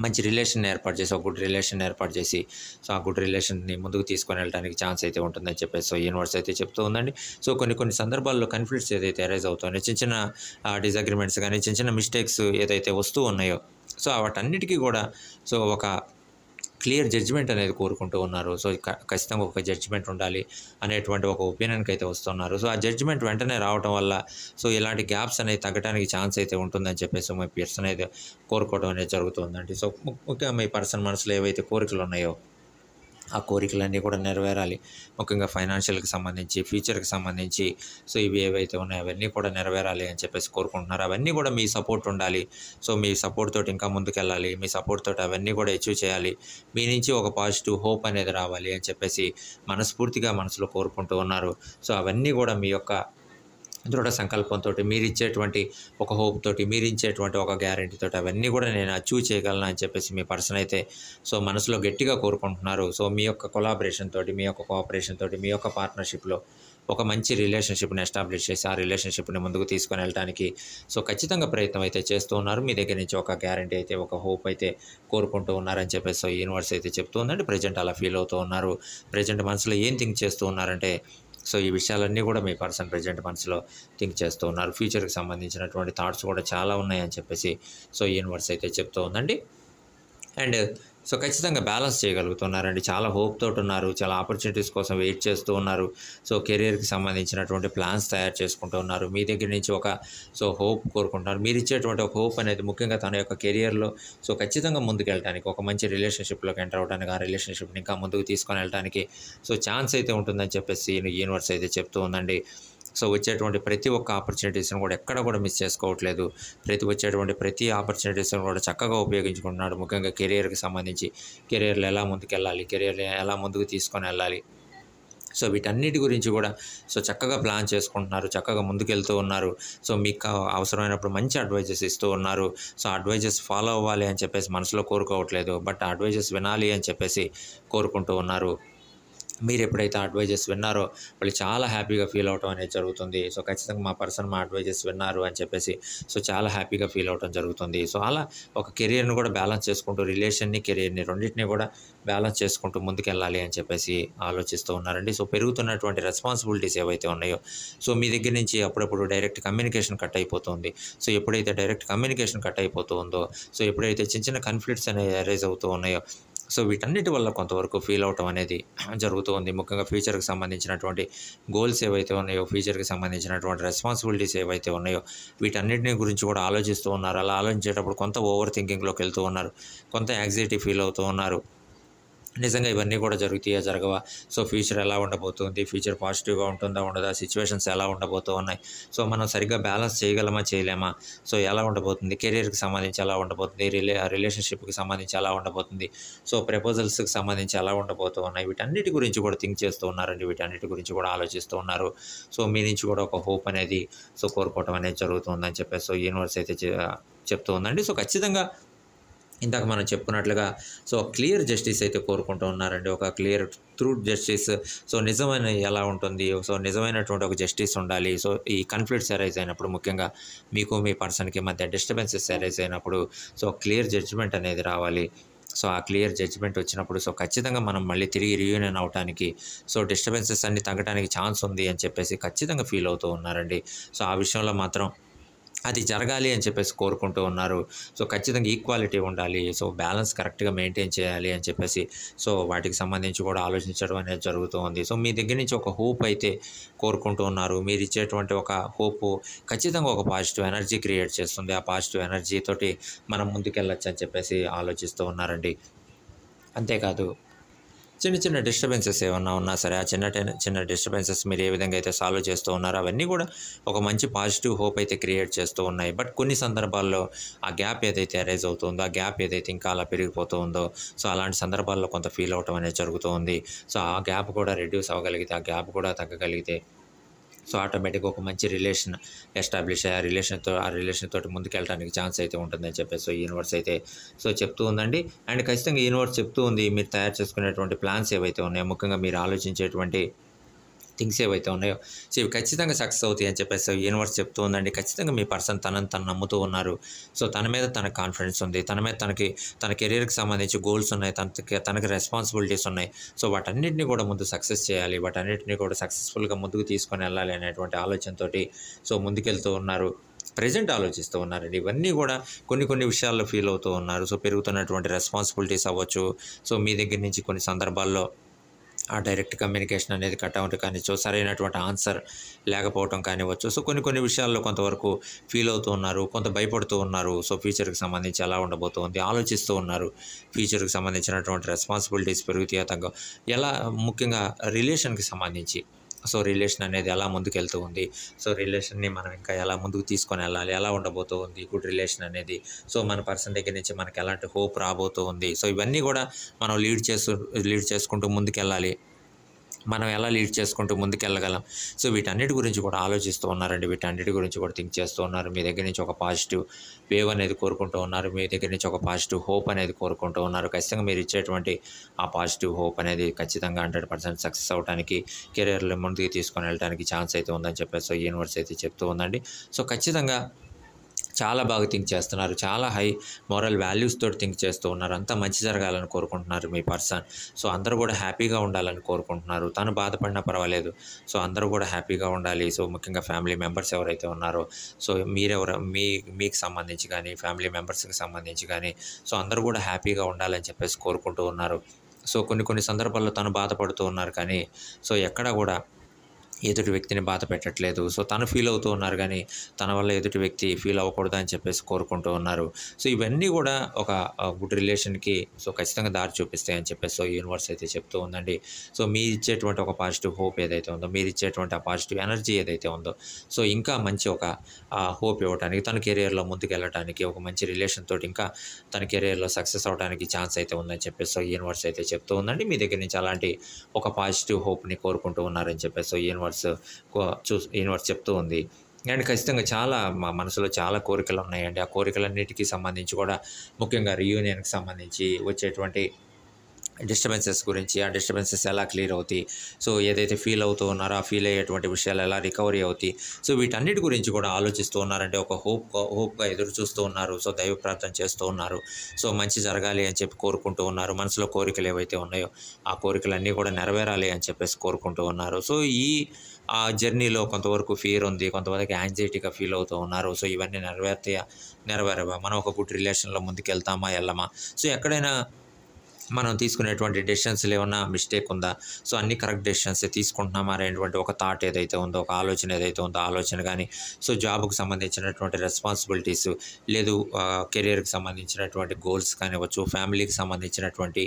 మంచి రిలేషన్ ఏర్పాటు చేసి, ఒక గుడ్ రిలేషన్ ఏర్పాటు చేసి, సో ఆ గుడ్ రిలేషన్‌ని ముందుకు తీసుకొని వెళ్ళడానికి ఛాన్స్ అయితే ఉంటుందని చెప్పేసి సో యూనివర్స్ అయితే చెప్తూ ఉందండి. సో కొన్ని సందర్భాల్లో కాన్‌ఫ్లిక్ట్స్ ఏదైతే అరైజ్ అవుతున్నాయో, చిన్న డిసగ్రీమెంట్స్ కానీ, చిన్న మిస్టేక్స్ ఏదైతే వస్తూ ఉన్నాయో, సో వాటన్నిటికీ కూడా సో ఒక క్లియర్ జడ్జిమెంట్ అనేది కోరుకుంటూ ఉన్నారు. సో ఖచ్చితంగా ఒక జడ్జిమెంట్ ఉండాలి అనేటువంటి ఒక ఒపీనియన్‌కి అయితే వస్తున్నారు. సో ఆ జడ్జిమెంట్ వెంటనే రావటం వల్ల సో ఇలాంటి గ్యాప్స్ అనేవి తగ్గడానికి ఛాన్స్ అయితే ఉంటుందని చెప్పేసి మీ పర్సన్ అయితే కోరుకోవడం అనేది జరుగుతుందండి. సో ముఖ్యంగా మీ పర్సన్ మనసులో ఏవైతే కోరికలు ఉన్నాయో ఆ కోరికలన్నీ కూడా నెరవేరాలి. ముఖ్యంగా ఫైనాన్షియల్‌కి సంబంధించి, ఫ్యూచర్‌కి సంబంధించి సో ఇవి ఏవైతే ఉన్నాయో అవన్నీ కూడా నెరవేరాలి అని చెప్పేసి కోరుకుంటున్నారు. అవన్నీ కూడా మీ సపోర్ట్ ఉండాలి. సో మీ సపోర్ట్ తోటి ఇంకా ముందుకెళ్ళాలి. మీ సపోర్ట్ తోటి అవన్నీ కూడా అచీవ్ చేయాలి. మీ నుంచి ఒక పాజిటివ్ హోప్ అనేది రావాలి అని చెప్పేసి మనస్ఫూర్తిగా మనసులో కోరుకుంటూ ఉన్నారు. సో అవన్నీ కూడా మీ యొక్క దృఢ సంకల్పంతోటి, మీరిచ్చేటువంటి ఒక హోప్ తోటి, మీరిచ్చేటువంటి ఒక గ్యారంటీ తోటి అవన్నీ కూడా నేను అచీవ్ చేయగలను అని చెప్పేసి మీ పర్సన్ అయితే సో మనసులో గట్టిగా కోరుకుంటున్నారు. సో మీ యొక్క కొలాబరేషన్ తోటి, మీ యొక్క కోఆపరేషన్ తోటి, మీ యొక్క పార్ట్నర్‌షిప్‌లో ఒక మంచి రిలేషన్షిప్ని ఎస్టాబ్లిష్ చేసి ఆ రిలేషన్షిప్ని ముందుకు తీసుకొని వెళ్ళడానికి సో ఖచ్చితంగా ప్రయత్నం అయితే చేస్తూ ఉన్నారు. మీ దగ్గర నుంచి ఒక గ్యారంటీ అయితే, ఒక హోప్ అయితే కోరుకుంటూ ఉన్నారని చెప్పేసి సో యూనివర్స్ అయితే చెప్తూ ఉందండి. ప్రజెంట్ అలా ఫీల్ అవుతూ ఉన్నారు. ప్రజెంట్ మనసులో ఏం థింక్ చేస్తూ ఉన్నారంటే సో ఈ విషయాలన్నీ కూడా మీ పర్సన్ ప్రజెంట్ మనసులో థింక్ చేస్తూ ఉన్నారు. ఫ్యూచర్కి సంబంధించినటువంటి థాట్స్ కూడా చాలా ఉన్నాయని చెప్పేసి సో యూనివర్స్ అయితే చెప్తూ ఉందండి. అండ్ సో ఖచ్చితంగా బ్యాలెన్స్ చేయగలుగుతున్నారండి. చాలా హోప్ తోటి ఉన్నారు. చాలా ఆపర్చునిటీస్ కోసం వెయిట్ చేస్తూ ఉన్నారు. సో కెరియర్కి సంబంధించినటువంటి ప్లాన్స్ తయారు చేసుకుంటూ ఉన్నారు. మీ దగ్గర నుంచి ఒక సో హోప్ కోరుకుంటున్నారు. మీరు ఇచ్చేటువంటి ఒక హోప్ అనేది ముఖ్యంగా తన యొక్క కెరియర్లో సో ఖచ్చితంగా ముందుకెళ్ళడానికి, ఒక మంచి రిలేషన్షిప్లోకి ఎంటర్ అవ్వడానికి, ఆ రిలేషన్షిప్ని ఇంకా ముందుకు తీసుకొని వెళ్ళడానికి సో ఛాన్స్ అయితే ఉంటుందని చెప్పేసి యూనివర్స్ అయితే చెప్తూ ఉందండి. సో వచ్చేటువంటి ప్రతి ఒక్క ఆపర్చునిటీస్ని కూడా ఎక్కడ కూడా మిస్ చేసుకోవట్లేదు. వచ్చేటువంటి ప్రతి ఆపర్చునిటీస్ని కూడా చక్కగా ఉపయోగించుకుంటున్నాడు. ముఖ్యంగా కెరియర్కి సంబంధించి కెరియర్లో ఎలా ముందుకెళ్ళాలి, కెరియర్లో ఎలా ముందుకు తీసుకొని వెళ్ళాలి, సో వీటన్నిటి గురించి కూడా సో చక్కగా ప్లాన్ చేసుకుంటున్నారు. చక్కగా ముందుకెళ్తూ ఉన్నారు. సో మీకు అవసరమైనప్పుడు మంచి అడ్వైజెస్ ఇస్తూ ఉన్నారు. సో అడ్వైజెస్ ఫాలో అవ్వాలి అని చెప్పేసి మనసులో కోరుకోవట్లేదు, బట్ అడ్వైజెస్ వినాలి అని చెప్పేసి కోరుకుంటూ ఉన్నారు. మీరు ఎప్పుడైతే అడ్వైజెస్ విన్నారో వాళ్ళు చాలా హ్యాపీగా ఫీల్ అవటం అనేది జరుగుతుంది. సో ఖచ్చితంగా మా పర్సన్ మా అడ్వైజెస్ విన్నారు అని చెప్పేసి సో చాలా హ్యాపీగా ఫీల్ అవటం జరుగుతుంది. సో అలా ఒక కెరియర్ని కూడా బ్యాలెన్స్ చేసుకుంటూ, రిలేషన్ని, కెరియర్ని రెండింటినీ కూడా బ్యాలెన్స్ చేసుకుంటూ ముందుకెళ్ళాలి అని చెప్పేసి ఆలోచిస్తూ ఉన్నారండి. సో పెరుగుతున్నటువంటి రెస్పాన్సిబిలిటీస్ ఏవైతే ఉన్నాయో సో మీ దగ్గర నుంచి అప్పుడప్పుడు డైరెక్ట్ కమ్యూనికేషన్ కట్ అయిపోతుంది. సో ఎప్పుడైతే డైరెక్ట్ కమ్యూనికేషన్ కట్ అయిపోతూ ఉందో, సో ఎప్పుడైతే చిన్న చిన్న కాన్ఫ్లిక్ట్స్ అనేవి అరైజ్ అవుతూ ఉన్నాయో సో వీటన్నిటి వల్ల కొంతవరకు ఫీల్ అవటం అనేది జరుగుతూ ఉంది. ముఖ్యంగా ఫ్యూచర్కి సంబంధించినటువంటి గోల్స్ ఏవైతే ఉన్నాయో, ఫ్యూచర్కి సంబంధించినటువంటి రెస్పాన్సిబిలిటీస్ ఏవైతే ఉన్నాయో వీటన్నిటిని గురించి కూడా ఆలోచిస్తూ ఉన్నారు. అలా ఆలోచించేటప్పుడు కొంత ఓవర్ థింకింగ్లోకి వెళ్తూ ఉన్నారు. కొంత యాంగ్జైటీ ఫీల్ అవుతూ ఉన్నారు. నిజంగా ఇవన్నీ కూడా జరుగుతాయా, జరగవా, సో ఫ్యూచర్ ఎలా ఉండబోతుంది, ఫ్యూచర్ పాజిటివ్గా ఉంటుందా ఉండదా, సిచ్యువేషన్స్ ఎలా ఉండబోతూ ఉన్నాయి, సో మనం సరిగ్గా బ్యాలెన్స్ చేయగలమా చేయలేమా, సో ఎలా ఉండబోతుంది, కెరీర్కి సంబంధించి ఎలా ఉండబోతుంది, రిలేషన్షిప్కి సంబంధించి ఎలా ఉండబోతుంది, సో ప్రపోజల్స్కి సంబంధించి ఎలా ఉండబోతూ ఉన్నాయి, వీటన్నిటి గురించి కూడా థింక్ చేస్తూ ఉన్నారండి. వీటన్నిటి గురించి కూడా ఆలోచిస్తూ ఉన్నారు. సో మీ నుంచి కూడా ఒక హోప్ అనేది సో కోరుకోవటం అనేది జరుగుతుందని చెప్పేసి సో యూనివర్స్ అయితే చెప్తూ ఉందండి. సో ఖచ్చితంగా ఇందాక మనం చెప్పుకున్నట్లుగా సో క్లియర్ జస్టిస్ అయితే కోరుకుంటూ ఉన్నారండి. ఒక క్లియర్ ట్రూత్ జస్టిస్, సో నిజమైన ఎలా ఉంటుంది, సో నిజమైనటువంటి ఒక జస్టిస్ ఉండాలి. సో ఈ కాన్ఫ్లిక్ట్స్ అరైజ్ అయినప్పుడు, ముఖ్యంగా మీకు మీ పర్సన్కి మధ్య డిస్టర్బెన్సెస్ అరైజ్ అయినప్పుడు సో క్లియర్ జడ్జ్మెంట్ అనేది రావాలి. సో ఆ క్లియర్ జడ్జ్మెంట్ వచ్చినప్పుడు సో ఖచ్చితంగా మనం మళ్ళీ తిరిగి రీయూనియన్ అవడానికి, సో డిస్టర్బెన్సెస్ అన్ని తగ్గడానికి ఛాన్స్ ఉంది అని చెప్పేసి ఖచ్చితంగా ఫీల్ అవుతూ ఉన్నారండి. సో ఆ విషయంలో మాత్రం అది జరగాలి అని చెప్పేసి కోరుకుంటూ ఉన్నారు. సో ఖచ్చితంగా ఈక్వాలిటీ ఉండాలి, సో బ్యాలెన్స్ కరెక్ట్గా మెయింటైన్ చేయాలి అని చెప్పేసి సో వాటికి సంబంధించి కూడా ఆలోచించడం అనేది జరుగుతూ ఉంది. సో మీ దగ్గర నుంచి ఒక హోప్ అయితే కోరుకుంటూ ఉన్నారు. మీరు ఇచ్చేటువంటి ఒక హోపు ఖచ్చితంగా ఒక పాజిటివ్ ఎనర్జీ క్రియేట్ చేస్తుంది. ఆ పాజిటివ్ ఎనర్జీ తోటి మనం ముందుకెళ్ళొచ్చు అని చెప్పేసి ఆలోచిస్తూ ఉన్నారండి. అంతేకాదు చిన్న చిన్న డిస్టర్బెన్సెస్ ఏమన్నా ఉన్నా సరే, ఆ చిన్న డిస్టర్బెన్సెస్ మీరు ఏ విధంగా అయితే సాల్వ్ చేస్తూ ఉన్నారో అవన్నీ కూడా ఒక మంచి పాజిటివ్ హోప్ అయితే క్రియేట్ చేస్తూ ఉన్నాయి. బట్ కొన్ని సందర్భాల్లో ఆ గ్యాప్ ఏదైతే అరైజ్ అవుతుందో, ఆ గ్యాప్ ఏదైతే ఇంకా అలా పెరిగిపోతూ ఉందో, సో అలాంటి సందర్భాల్లో కొంత ఫీల్ అవటం అనేది జరుగుతూ ఉంది. సో ఆ గ్యాప్ కూడా రెడ్యూస్ అవ్వగలిగితే, ఆ గ్యాప్ కూడా తగ్గగలిగితే సో ఆటోమేటిక్గా ఒక మంచి రిలేషన్ ఎస్టాబ్లిష్ అయ్యి ఆ రిలేషన్ తోటి ముందుకెళ్ళడానికి ఛాన్స్ అయితే ఉంటుందని చెప్పేసి సో యూనివర్స్ అయితే సో చెప్తూ ఉందండి. అండ్ ఖచ్చితంగా యూనివర్స్ చెప్తూ ఉంది, మీరు తయారు చేసుకునేటువంటి ప్లాన్స్ ఏవైతే ఉన్నాయో, ముఖ్యంగా మీరు ఆలోచించేటువంటి థింగ్స్ ఏవైతే ఉన్నాయో సో ఇవి ఖచ్చితంగా సక్సెస్ అవుతాయి అని చెప్పేసి యూనివర్స్ చెప్తూ ఉందండి. ఖచ్చితంగా మీ పర్సన్ తనను తను నమ్ముతూ ఉన్నారు. సో తన మీద తనకు కాన్ఫిడెన్స్ ఉంది. తన మీద తన కెరీర్కి సంబంధించి గోల్స్ ఉన్నాయి, తనకి రెస్పాన్సిబిలిటీస్ ఉన్నాయి. సో వాటన్నిటిని కూడా ముందు సక్సెస్ చేయాలి, వాటన్నిటిని కూడా సక్సెస్ఫుల్గా ముందుకు తీసుకొని వెళ్ళాలి అనేటువంటి ఆలోచనతోటి సో ముందుకెళ్తూ ఉన్నారు. ప్రజెంట్ ఆలోచిస్తూ ఉన్నారండి. ఇవన్నీ కూడా కొన్ని విషయాల్లో ఫీల్ అవుతూ ఉన్నారు. సో పెరుగుతున్నటువంటి రెస్పాన్సిబిలిటీస్ అవ్వచ్చు, సో మీ దగ్గర నుంచి కొన్ని సందర్భాల్లో ఆ డైరెక్ట్ కమ్యూనికేషన్ అనేది కట్ అవ్వటం కానివచ్చు, సరైనటువంటి ఆన్సర్ లేకపోవటం కానివచ్చు. సో కొన్ని విషయాల్లో కొంతవరకు ఫీల్ అవుతూ ఉన్నారు, కొంత భయపడుతూ ఉన్నారు. సో ఫ్యూచర్కి సంబంధించి ఎలా ఉండబోతుంది ఆలోచిస్తూ ఉన్నారు. ఫ్యూచర్కి సంబంధించినటువంటి రెస్పాన్సిబిలిటీస్ పెరుగుతాయా తగ్గ, ఎలా ముఖ్యంగా రిలేషన్కి సంబంధించి సో రిలేషన్ అనేది ఎలా ముందుకెళ్తూ ఉంది, సో రిలేషన్ని మనం ఇంకా ఎలా ముందుకు తీసుకొని వెళ్ళాలి, ఎలా ఉండబోతూ ఉంది గుడ్ రిలేషన్ అనేది, సో మన పర్సన్ దగ్గర నుంచి మనకి ఎలాంటి హోప్ రాబోతూ ఉంది. సో ఇవన్నీ కూడా మనం లీడ్ చేసుకుంటూ ముందుకెళ్ళాలి. మనం ఎలా లీడ్ చేసుకుంటూ ముందుకెళ్ళగలం. సో వీటన్నిటి గురించి కూడా ఆలోచిస్తూ ఉన్నారండి. వీటన్నిటి గురించి కూడా థింక్ చేస్తూ ఉన్నారు. మీ దగ్గర నుంచి ఒక పాజిటివ్ వేవ్ అనేది కోరుకుంటూ ఉన్నారు. మీ దగ్గర నుంచి ఒక పాజిటివ్ హోప్ అనేది కోరుకుంటూ ఉన్నారు. ఖచ్చితంగా మీరు ఇచ్చేటువంటి ఆ పాజిటివ్ హోప్ అనేది ఖచ్చితంగా 100% సక్సెస్ అవ్వడానికి, కెరియర్‌లో ముందుకు తీసుకొని వెళ్ళడానికి ఛాన్స్ అయితే ఉందని చెప్పేసి యూనివర్స్ అయితే చెప్తూ ఉందండి. సో ఖచ్చితంగా చాలా బాగా థింక్ చేస్తున్నారు. చాలా హై మోరల్ వాల్యూస్ తోటి థింక్ చేస్తూ ఉన్నారు. అంతా మంచి జరగాలని కోరుకుంటున్నారు మీ పర్సన్. సో అందరూ కూడా హ్యాపీగా ఉండాలని కోరుకుంటున్నారు. తను బాధపడినా పర్వాలేదు. సో అందరూ కూడా హ్యాపీగా ఉండాలి. సో ముఖ్యంగా ఫ్యామిలీ మెంబర్స్ ఎవరైతే ఉన్నారో, సో మీకు సంబంధించి కానీ, ఫ్యామిలీ మెంబర్స్‌కి సంబంధించి కానీ, సో అందరూ కూడా హ్యాపీగా ఉండాలని చెప్పేసి కోరుకుంటూ ఉన్నారు. సో కొన్ని సందర్భాల్లో తను బాధపడుతూ ఉన్నారు కానీ, సో ఎక్కడా కూడా ఎదుటి వ్యక్తిని బాధ పెట్టట్లేదు. సో తను ఫీల్ అవుతూ ఉన్నారు కానీ, తన వల్ల ఎదుటి వ్యక్తి ఫీల్ అవ్వకూడదు అని చెప్పేసి కోరుకుంటూ ఉన్నారు. సో ఇవన్నీ కూడా ఒక గుడ్ రిలేషన్‌కి సో ఖచ్చితంగా దారి చూపిస్తాయి అని చెప్పేసి యూనివర్స్ అయితే చెప్తూ ఉందండి. సో మీరు ఇచ్చేటువంటి ఒక పాజిటివ్ హోప్ ఏదైతే ఉందో, మీరు ఇచ్చేటువంటి ఆ పాజిటివ్ ఎనర్జీ ఏదైతే ఉందో, సో ఇంకా మంచి ఒక హోప్ ఇవ్వడానికి, తన కెరియర్‌లో ముందుకెళ్ళటానికి, ఒక మంచి రిలేషన్ తోటి ఇంకా తన కెరియర్‌లో సక్సెస్ అవ్వడానికి ఛాన్స్ అయితే ఉందని చెప్పేసి యూనివర్స్ అయితే చెప్తూ ఉందండి. మీ దగ్గర నుంచి అలాంటి ఒక పాజిటివ్ హోప్‌ని కోరుకుంటూ ఉన్నారని చెప్పేసి యూనివర్స్ చెప్తూ ఉంది. అండ్ ఖచ్చితంగా చాలా మా మనసులో చాలా కోరికలు ఉన్నాయండి. ఆ కోరికలన్నిటికీ సంబంధించి కూడా ముఖ్యంగా రీయూనియన్‌కి సంబంధించి వచ్చేటువంటి డిస్టర్బెన్సెస్ గురించి, ఆ డిస్టర్బెన్సెస్ ఎలా క్లియర్ అవుతాయి, సో ఏదైతే ఫీల్ అవుతూ ఉన్నారో ఆ ఫీల్ అయ్యేటువంటి విషయాలు ఎలా రికవరీ అవుతాయి, సో వీటన్నిటి గురించి కూడా ఆలోచిస్తూ ఉన్నారంటే ఒక హోప్‌గా ఎదురు చూస్తూ ఉన్నారు. సో దైవ ప్రార్థన చేస్తూ ఉన్నారు. సో మంచి జరగాలి అని చెప్పి కోరుకుంటూ ఉన్నారు. మనసులో కోరికలు ఏవైతే ఉన్నాయో ఆ కోరికలన్నీ కూడా నెరవేరాలి అని చెప్పేసి కోరుకుంటూ ఉన్నారు. సో ఆ జర్నీలో కొంతవరకు ఫియర్ ఉంది, కొంతవరకు యాంగ్జైటీగా ఫీల్ అవుతూ ఉన్నారు. సో ఇవన్నీ నెరవేరవా, మనం ఒక గుడ్ రిలేషన్‌లో ముందుకెళ్తామా, ఎళ్ళమా, సో ఎక్కడైనా మనం తీసుకునేటువంటి డెసిషన్స్‌లో ఏమన్నా మిస్టేక్ ఉందా, సో అన్నీ కరెక్ట్ డెసిషన్సే తీసుకుంటున్నామా అనేటువంటి ఒక థాట్ ఏదైతే ఉందో, ఒక ఆలోచన ఏదైతే ఉందో, ఆలోచన కానీ, సో జాబ్‌కి సంబంధించినటువంటి రెస్పాన్సిబిలిటీస్, లేదు కెరియర్‌కి సంబంధించినటువంటి గోల్స్ కానివ్వచ్చు, ఫ్యామిలీకి సంబంధించినటువంటి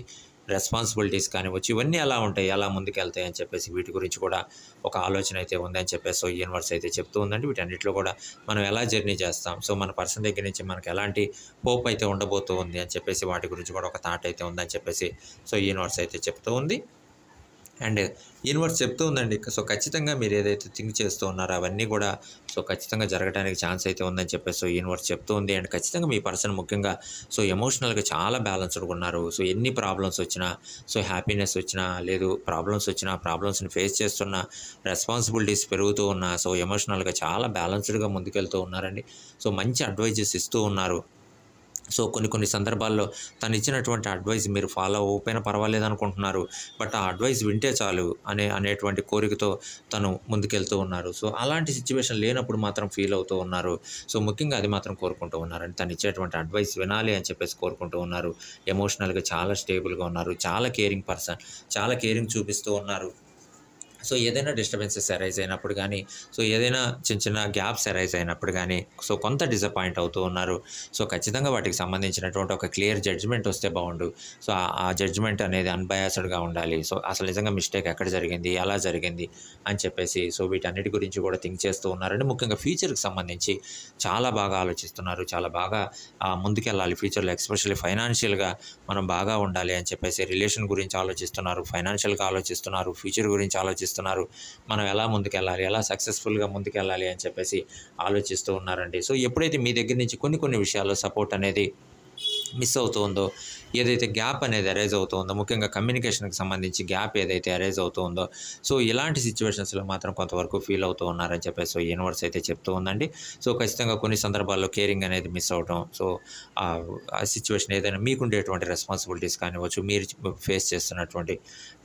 రెస్పాన్సిబిలిటీస్ కానివ్వచ్చు, ఇవన్నీ ఎలా ఉంటాయి, ఎలా ముందుకెళ్తాయి అని చెప్పేసి వీటి గురించి కూడా ఒక ఆలోచన అయితే ఉందని చెప్పేసి యూనివర్స్ అయితే చెప్తూ ఉందండి. వీటన్నిటిలో కూడా మనం ఎలా జర్నీ చేస్తాం, సో మన పర్సన్ దగ్గర నుంచి మనకు ఎలాంటి హోప్ అయితే ఉండబోతూ ఉంది అని చెప్పేసి వాటి గురించి కూడా ఒక థాట్ అయితే ఉందని చెప్పేసి యూనివర్స్ అయితే చెప్తూ ఉంది. అండ్ యూనివర్స్ చెప్తూ ఉందండి. సో ఖచ్చితంగా మీరు ఏదైతే థింక్ చేస్తూ ఉన్నారో అవన్నీ కూడా సో ఖచ్చితంగా జరగడానికి ఛాన్స్ అయితే ఉందని చెప్పేసి యూనివర్స్ చెప్తూ ఉంది. అండ్ ఖచ్చితంగా మీ పర్సన్ ముఖ్యంగా సో ఎమోషనల్‌గా చాలా బ్యాలెన్స్డ్‌గా ఉన్నారు. సో ఎన్ని ప్రాబ్లమ్స్ వచ్చినా, సో హ్యాపీనెస్ వచ్చినా, లేదు ప్రాబ్లమ్స్ వచ్చినా, ప్రాబ్లమ్స్‌ని ఫేస్ చేస్తున్న, రెస్పాన్సిబిలిటీస్ పెరుగుతూ ఉన్నా, సో ఎమోషనల్‌గా చాలా బ్యాలెన్స్డ్‌గా ముందుకెళ్తూ ఉన్నారండి. సో మంచి అడ్వైజెస్ ఇస్తూ ఉన్నారు. సో కొన్ని సందర్భాల్లో తను ఇచ్చినటువంటి అడ్వైస్ మీరు ఫాలో అవ్వకపోయినా పర్వాలేదనుకుంటున్నారు. బట్ ఆ అడ్వైస్ వింటే చాలు అనేటువంటి కోరికతో తను ముందుకెళ్తూ ఉన్నారు. సో అలాంటి సిట్యుయేషన్ లేనప్పుడు మాత్రం ఫీల్ అవుతూ ఉన్నారు. సో ముఖ్యంగా అది మాత్రం కోరుకుంటూ ఉన్నారండి. తను ఇచ్చేటువంటి అడ్వైస్ వినాలి అని చెప్పేసి కోరుకుంటూ ఉన్నారు. ఎమోషనల్‌గా చాలా స్టేబుల్‌గా ఉన్నారు. చాలా కేరింగ్ పర్సన్. చాలా కేరింగ్ చూపిస్తూ ఉన్నారు. సో ఏదైనా డిస్టర్బెన్సెస్ అరైజ్ అయినప్పుడు కానీ, సో ఏదైనా చిన్న గ్యాప్స్ అరైజ్ అయినప్పుడు కానీ, సో కొంత డిసప్పాయింట్ అవుతూ ఉన్నారు. సో ఖచ్చితంగా వాటికి సంబంధించినటువంటి ఒక క్లియర్ జడ్జ్‌మెంట్ వస్తే బాగుండు. సో ఆ జడ్జ్‌మెంట్ అనేది అన్‌బయాస్డ్‌గా ఉండాలి. సో అసలు నిజంగా మిస్టేక్ ఎక్కడ జరిగింది, ఎలా జరిగింది అని చెప్పేసి సో వీటన్నిటి గురించి కూడా థింక్ చేస్తూ ఉన్నారండి. ముఖ్యంగా ఫ్యూచర్‌కి సంబంధించి చాలా బాగా ఆలోచిస్తున్నారు. చాలా బాగా ముందుకెళ్ళాలి ఫ్యూచర్‌లో, ఎస్పెషల్లీ ఫైనాన్షియల్‌గా మనం బాగా ఉండాలి అని చెప్పేసి రిలేషన్ గురించి ఆలోచిస్తున్నారు, ఫైనాన్షియల్‌గా ఆలోచిస్తున్నారు, ఫ్యూచర్ గురించి ఆలోచిస్తున్నారు. మనం ఎలా ముందుకెళ్ళాలి, ఎలా సక్సెస్ఫుల్‌గా ముందుకెళ్ళాలి అని చెప్పేసి ఆలోచిస్తూ ఉన్నారండి. సో ఎప్పుడైతే మీ దగ్గర నుంచి కొన్ని విషయాల్లో సపోర్ట్ అనేది మిస్ అవుతూ ఉందో, ఏదైతే గ్యాప్ అనేది అరైజ్ అవుతూ ఉందో, ముఖ్యంగా కమ్యూనికేషన్‌కి సంబంధించి గ్యాప్ ఏదైతే అరైజ్ అవుతూ ఉందో, సో ఇలాంటి సిట్యుయేషన్స్‌లో మాత్రం కొంతవరకు ఫీల్ అవుతూ ఉన్నారని చెప్పేసి యూనివర్స్ అయితే చెప్తూ ఉందండి. సో ఖచ్చితంగా కొన్ని సందర్భాల్లో కేరింగ్ అనేది మిస్ అవ్వటం, సో ఆ సిట్యుయేషన్ ఏదైనా మీకుండేటువంటి రెస్పాన్సిబిలిటీస్ కానివ్వచ్చు, మీరు ఫేస్ చేస్తున్నటువంటి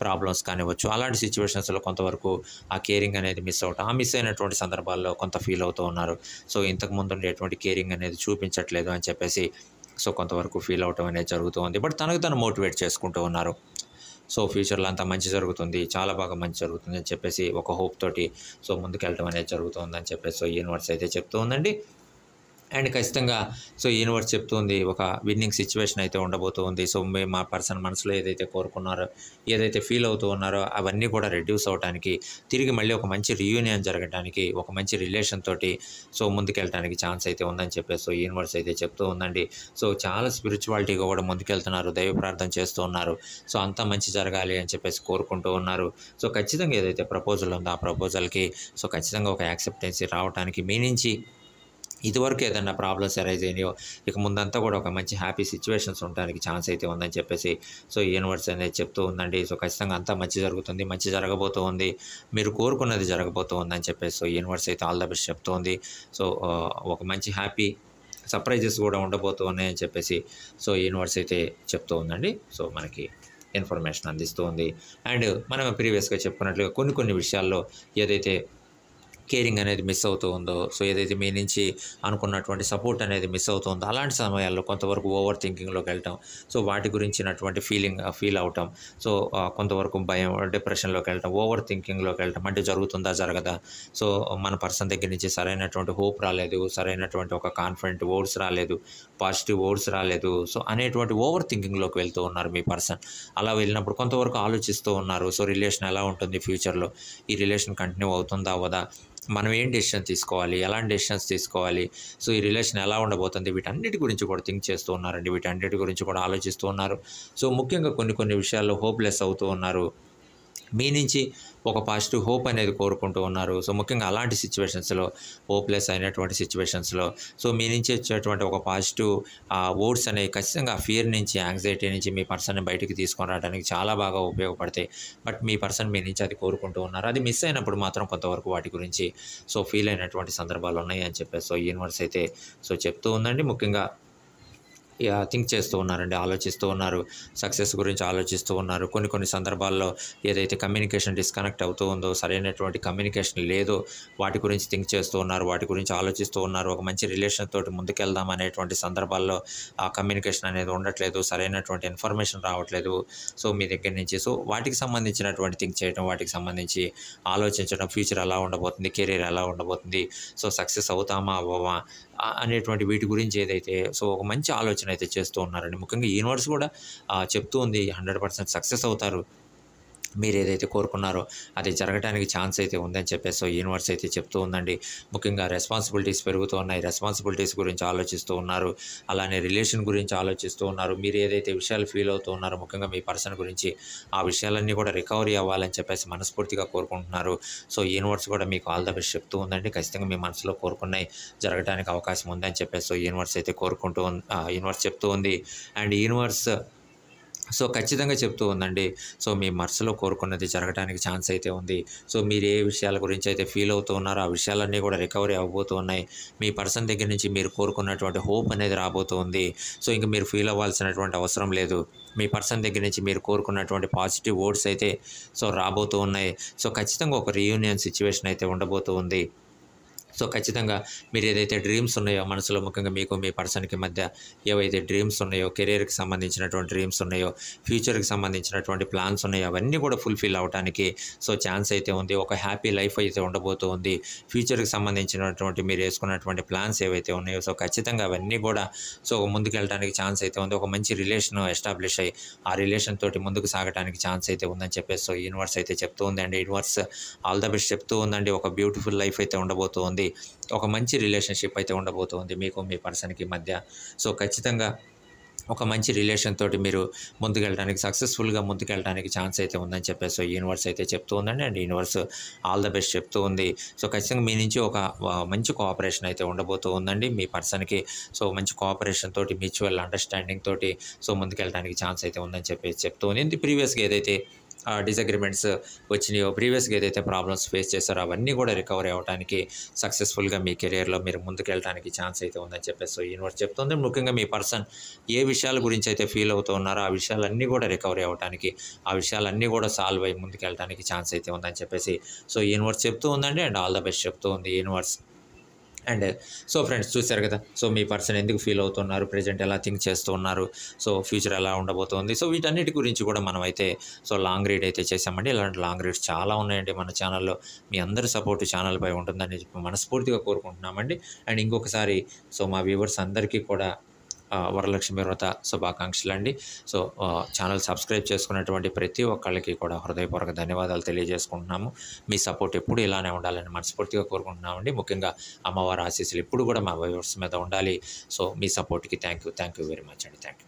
ప్రాబ్లమ్స్ కానివ్వచ్చు, అలాంటి సిట్యుయేషన్స్‌లో కొంతవరకు ఆ కేరింగ్ అనేది మిస్ అవ్వటం, ఆ మిస్ అయినటువంటి సందర్భాల్లో కొంత ఫీల్ అవుతూ ఉన్నారు. సో ఇంతకుముందు ఉండేటువంటి కేరింగ్ అనేది చూపించట్లేదు అని చెప్పేసి సో కొంతవరకు ఫీల్ అవ్వటం అనేది జరుగుతూ ఉంది. బట్ తనకు తను మోటివేట్ చేసుకుంటూ ఉన్నారు. సో ఫ్యూచర్‌లో అంతా మంచి జరుగుతుంది, చాలా బాగా మంచి జరుగుతుంది అని చెప్పేసి ఒక హోప్ తోటి సో ముందుకెళ్ళటం అనేది జరుగుతుందని చెప్పేసి యూనివర్స్ అయితే చెప్తూ ఉందండి. అండ్ ఖచ్చితంగా యూనివర్స్ చెప్తుంది ఒక విన్నింగ్ సిచ్యువేషన్ అయితే ఉండబోతుంది. మా పర్సన్ మనసులో ఏదైతే కోరుకున్నారో, ఏదైతే ఫీల్ అవుతూ ఉన్నారో అవన్నీ కూడా రెడ్యూస్ అవ్వటానికి, తిరిగి మళ్ళీ ఒక మంచి రీయూనియన్ జరగడానికి, ఒక మంచి రిలేషన్ తోటి ముందుకెళ్ళటానికి ఛాన్స్ అయితే ఉందని చెప్పేసి యూనివర్స్ అయితే చెప్తూ ఉందండి. చాలా స్పిరిచువాలిటీగా కూడా ముందుకెళ్తున్నారు, దైవ ప్రార్థన చేస్తూ ఉన్నారు. అంతా మంచి జరగాలి అని చెప్పేసి కోరుకుంటూ ఉన్నారు. ఖచ్చితంగా ఏదైతే ప్రపోజల్ ఉందో ఆ ప్రపోజల్కి ఖచ్చితంగా ఒక యాక్సెప్టెన్సీ రావడానికి మీ నుంచి ఇదివరకు ఏదన్నా ప్రాబ్లమ్స్ అరైజ్ అయినాయో ఇక ముందంతా కూడా ఒక మంచి హ్యాపీ సిచ్యువేషన్స్ ఉండడానికి ఛాన్స్ అయితే ఉందని చెప్పేసి యూనివర్స్ అనేది చెప్తూ ఉందండి. ఖచ్చితంగా అంతా మంచి జరుగుతుంది, మంచి జరగబోతూ ఉంది, మీరు కోరుకున్నది జరగబోతూ ఉందని చెప్పేసి యూనివర్స్ అయితే ఆల్ ద బెస్ట్ చెప్తూ ఉంది. ఒక మంచి హ్యాపీ సర్ప్రైజెస్ కూడా ఉండబోతూ ఉన్నాయని చెప్పేసి యూనివర్స్ అయితే చెప్తూ ఉందండి. మనకి ఇన్ఫర్మేషన్ అందిస్తూ ఉంది. అండ్ మనం ప్రీవియస్గా చెప్పుకున్నట్లుగా కొన్ని విషయాల్లో ఏదైతే కేరింగ్ అనేది మిస్ అవుతూ ఉందో, ఏదైతే మీ నుంచి అనుకున్నటువంటి సపోర్ట్ అనేది మిస్ అవుతుందో అలాంటి సమయాల్లో కొంతవరకు ఓవర్ థింకింగ్లోకి వెళ్ళటం, వాటి గురించినటువంటి ఫీల్ అవటం, కొంతవరకు భయం, డిప్రెషన్లోకి వెళ్ళటం, ఓవర్ థింకింగ్లోకి వెళ్ళటం, అంటే జరుగుతుందా జరగదా, మన పర్సన్ దగ్గర నుంచి సరైనటువంటి హోప్ రాలేదు, సరైనటువంటి ఒక కాన్ఫిడెంట్ వర్డ్స్ రాలేదు, పాజిటివ్ వర్డ్స్ రాలేదు, అనేటువంటి ఓవర్ థింకింగ్లోకి వెళ్తూ ఉన్నారు మీ పర్సన్. అలా వెళ్ళినప్పుడు కొంతవరకు ఆలోచిస్తూ ఉన్నారు. రిలేషన్ ఎలా ఉంటుంది ఫ్యూచర్లో, ఈ రిలేషన్ కంటిన్యూ అవుతుందా అవ్వదా, మనం ఏం డెసిషన్ తీసుకోవాలి, ఎలాంటి డెసిషన్స్ తీసుకోవాలి, ఈ రిలేషన్ ఎలా ఉండబోతుంది, వీటన్నిటి గురించి కూడా థింక్ చేస్తూ ఉన్నారండి. వీటన్నిటి గురించి కూడా ఆలోచిస్తూ ఉన్నారు. ముఖ్యంగా కొన్ని విషయాల్లో హోప్లెస్ అవుతూ ఉన్నారు. మీ నుంచి ఒక పాజిటివ్ హోప్ అనేది కోరుకుంటూ ఉన్నారు. ముఖ్యంగా అలాంటి సిచ్యువేషన్స్లో, హోప్లెస్ అయినటువంటి సిచ్యువేషన్స్లో మీ నుంచి వచ్చేటువంటి ఒక పాజిటివ్ వర్డ్స్ అనేవి ఖచ్చితంగా ఫియర్ నుంచి, యాంగ్జైటీ నుంచి మీ పర్సన్ని బయటికి తీసుకొని రావడానికి చాలా బాగా ఉపయోగపడతాయి. బట్ మీ పర్సన్ మీ నుంచి అది కోరుకుంటూ ఉన్నారు. అది మిస్ అయినప్పుడు మాత్రం కొంతవరకు వాటి గురించి ఫీల్ అయినటువంటి సందర్భాలు ఉన్నాయి అని చెప్పేసి యూనివర్స్ అయితే చెప్తూ ఉందండి. ముఖ్యంగా థింక్ చేస్తూ ఉన్నారండి, ఆలోచిస్తూ ఉన్నారు, సక్సెస్ గురించి ఆలోచిస్తూ ఉన్నారు. కొన్ని సందర్భాల్లో ఏదైతే కమ్యూనికేషన్ డిస్కనెక్ట్ అవుతూ ఉందో, సరైనటువంటి కమ్యూనికేషన్ లేదో వాటి గురించి థింక్ చేస్తూ ఉన్నారు, వాటి గురించి ఆలోచిస్తూ ఉన్నారు. ఒక మంచి రిలేషన్ తోటి ముందుకెళ్దాం అనేటువంటి సందర్భాల్లో ఆ కమ్యూనికేషన్ అనేది ఉండట్లేదు, సరైనటువంటి ఇన్ఫర్మేషన్ రావట్లేదు మీ దగ్గర నుంచి. వాటికి సంబంధించినటువంటి థింక్ చేయడం, వాటికి సంబంధించి ఆలోచించడం, ఫ్యూచర్ ఎలా ఉండబోతుంది, కెరీర్ ఎలా ఉండబోతుంది, సక్సెస్ అవుతామా అవ్వమా అనేటువంటి వీటి గురించి ఏదైతే ఒక మంచి ఆలోచన అయితే చేస్తూ ఉన్నారండి. ముఖ్యంగా యూనివర్స్ కూడా చెప్తూ ఉంది 100% సక్సెస్ అవుతారు, మీరు ఏదైతే కోరుకున్నారో అది జరగడానికి ఛాన్స్ అయితే ఉందని చెప్పేసి యూనివర్స్ అయితే చెప్తూ ఉందండి. ముఖ్యంగా రెస్పాన్సిబిలిటీస్ పెరుగుతూ ఉన్నాయి, రెస్పాన్సిబిలిటీస్ గురించి ఆలోచిస్తూ ఉన్నారు, అలానే రిలేషన్ గురించి ఆలోచిస్తూ ఉన్నారు. మీరు ఏదైతే విషయాలు ఫీల్ అవుతూ ఉన్నారో ముఖ్యంగా మీ పర్సన్ గురించి, ఆ విషయాలన్నీ కూడా రికవరీ అవ్వాలని చెప్పేసి మనస్ఫూర్తిగా కోరుకుంటున్నారు. యూనివర్స్ కూడా మీకు ఆల్ ద బెస్ట్ చెప్తూ ఉందండి. ఖచ్చితంగా మీ మనసులో కోరుకున్నాయి జరగడానికి అవకాశం ఉందని చెప్పేసి యూనివర్స్ అయితే యూనివర్స్ చెప్తూ ఉంది. అండ్ యూనివర్స్ ఖచ్చితంగా చెప్తూ ఉందండి. మీ మనసులో కోరుకున్నది జరగడానికి ఛాన్స్ అయితే ఉంది. మీరు ఏ విషయాల గురించి అయితే ఫీల్ అవుతూ ఉన్నారో ఆ విషయాలన్నీ కూడా రికవరీ అవ్వబోతూ ఉన్నాయి. మీ పర్సన్ దగ్గర నుంచి మీరు కోరుకున్నటువంటి హోప్ అనేది రాబోతూ ఉంది. ఇంక మీరు ఫీల్ అవ్వాల్సినటువంటి అవసరం లేదు. మీ పర్సన్ దగ్గర నుంచి మీరు కోరుకున్నటువంటి పాజిటివ్ వర్డ్స్ అయితే రాబోతూ ఉన్నాయి. ఖచ్చితంగా ఒక రీయూనియన్ సిచ్యువేషన్ అయితే ఉండబోతూ ఉంది. ఖచ్చితంగా మీరు ఏదైతే డ్రీమ్స్ ఉన్నాయో మనసులో, ముఖ్యంగా మీకు మీ పర్సన్కి మధ్య ఏవైతే డ్రీమ్స్ ఉన్నాయో, కెరీర్కి సంబంధించినటువంటి డ్రీమ్స్ ఉన్నాయో, ఫ్యూచర్కి సంబంధించినటువంటి ప్లాన్స్ ఉన్నాయో అవన్నీ కూడా ఫుల్ఫిల్ అవడానికి ఛాన్స్ అయితే ఉంది. ఒక హ్యాపీ లైఫ్ అయితే ఉండబోతూ ఉంది. ఫ్యూచర్కి సంబంధించినటువంటి మీరు వేసుకున్నటువంటి ప్లాన్స్ ఏవైతే ఉన్నాయో ఖచ్చితంగా అవన్నీ కూడా ముందుకెళ్ళడానికి ఛాన్స్ అయితే ఉంది. ఒక మంచి రిలేషన్ ఎస్టాబ్లిష్ అయ్యి ఆ రిలేషన్ తోటి ముందుకు సాగడానికి ఛాన్స్ అయితే ఉందని చెప్పేసి యూనివర్స్ అయితే చెప్తూ ఉందండి. యూనివర్స్ ఆల్ ద బెస్ట్ చెప్తూ ఉందండి. ఒక బ్యూటిఫుల్ లైఫ్ అయితే ఉండబోతూ ఉంది, ఒక మంచి రిలేషన్షిప్ అయితే ఉండబోతుంది మీకు మీ పర్సన్కి మధ్య. ఖచ్చితంగా ఒక మంచి రిలేషన్ తోటి మీరు ముందుకెళ్ళడానికి, సక్సెస్ఫుల్గా ముందుకెళ్ళడానికి ఛాన్స్ అయితే ఉందని చెప్పేసి యూనివర్స్ అయితే చెప్తూ ఉందండి. And universe all the best చెప్తూ ఉంది. ఖచ్చితంగా మీ నుంచి ఒక మంచి కోఆపరేషన్ అయితే ఉండబోతూ ఉందండి మీ పర్సన్కి. మంచి కోఆపరేషన్ తోటి, మ్యూచువల్ అండర్స్టాండింగ్ తోటి ముందుకెళ్ళడానికి ఛాన్స్ అయితే ఉందని చెప్పేసి చెప్తూ ఉంది. ప్రీవియస్గా ఏదైతే డిసగ్రిమెంట్స్ వచ్చినాయో, ప్రీవియస్గా ఏదైతే ప్రాబ్లమ్స్ ఫేస్ చేశారో అవన్నీ కూడా రికవరీ అవ్వడానికి, సక్సెస్ఫుల్గా మీ కెరియర్లో మీరు ముందుకెళ్ళడానికి ఛాన్స్ అయితే ఉందని చెప్పేసి యూనివర్స్ చెప్తుంది. ముఖ్యంగా మీ పర్సన్ ఏ విషయాల గురించి అయితే ఫీల్ అవుతూ ఉన్నారో ఆ విషయాలన్నీ కూడా రికవరీ అవ్వడానికి, ఆ విషయాలన్నీ కూడా సాల్వ్ అయ్యి ముందుకెళ్ళడానికి ఛాన్స్ అయితే ఉందని చెప్పేసి యూనివర్స్ చెప్తూ ఉందండి. అండ్ ఆల్ ద బెస్ట్ చెప్తూ ఉంది యూనివర్స్. అండ్ సో ఫ్రెండ్స్ చూశారు కదా, సో మీ పర్సన్ ఎందుకు ఫీల్ అవుతున్నారు, ప్రజెంట్ ఎలా థింక్ చేస్తూ ఉన్నారు, సో ఫ్యూచర్ ఎలా ఉండబోతోంది, సో వీటన్నిటి గురించి కూడా మనమైతే సో లాంగ్ రీడ్ అయితే చేసామండి. ఇలాంటి లాంగ్ రీడ్స్ చాలా ఉన్నాయండి మన ఛానల్లో. మీ అందరి సపోర్ట్ ఛానల్పై ఉంటుందని చెప్పి మనస్ఫూర్తిగా కోరుకుంటున్నామండి. అండ్ ఇంకొకసారి సో మా వ్యూవర్స్ అందరికీ కూడా వరలక్ష్మి వ్రత శుభాకాంక్షలు అండి. సో ఛానల్ సబ్స్క్రైబ్ చేసుకున్నటువంటి ప్రతి ఒక్కళ్ళకి కూడా హృదయపూర్వక ధన్యవాదాలు తెలియజేసుకుంటున్నాము. మీ సపోర్ట్ ఎప్పుడు ఇలానే ఉండాలని మనస్ఫూర్తిగా కోరుకుంటున్నామండి. ముఖ్యంగా అమ్మవారి ఆశీస్సులు ఎప్పుడు కూడా మా వ్యూవర్స్ మీద ఉండాలి. సో మీ సపోర్ట్కి థ్యాంక్ యూ వెరీ మచ్ అండి. Thank you.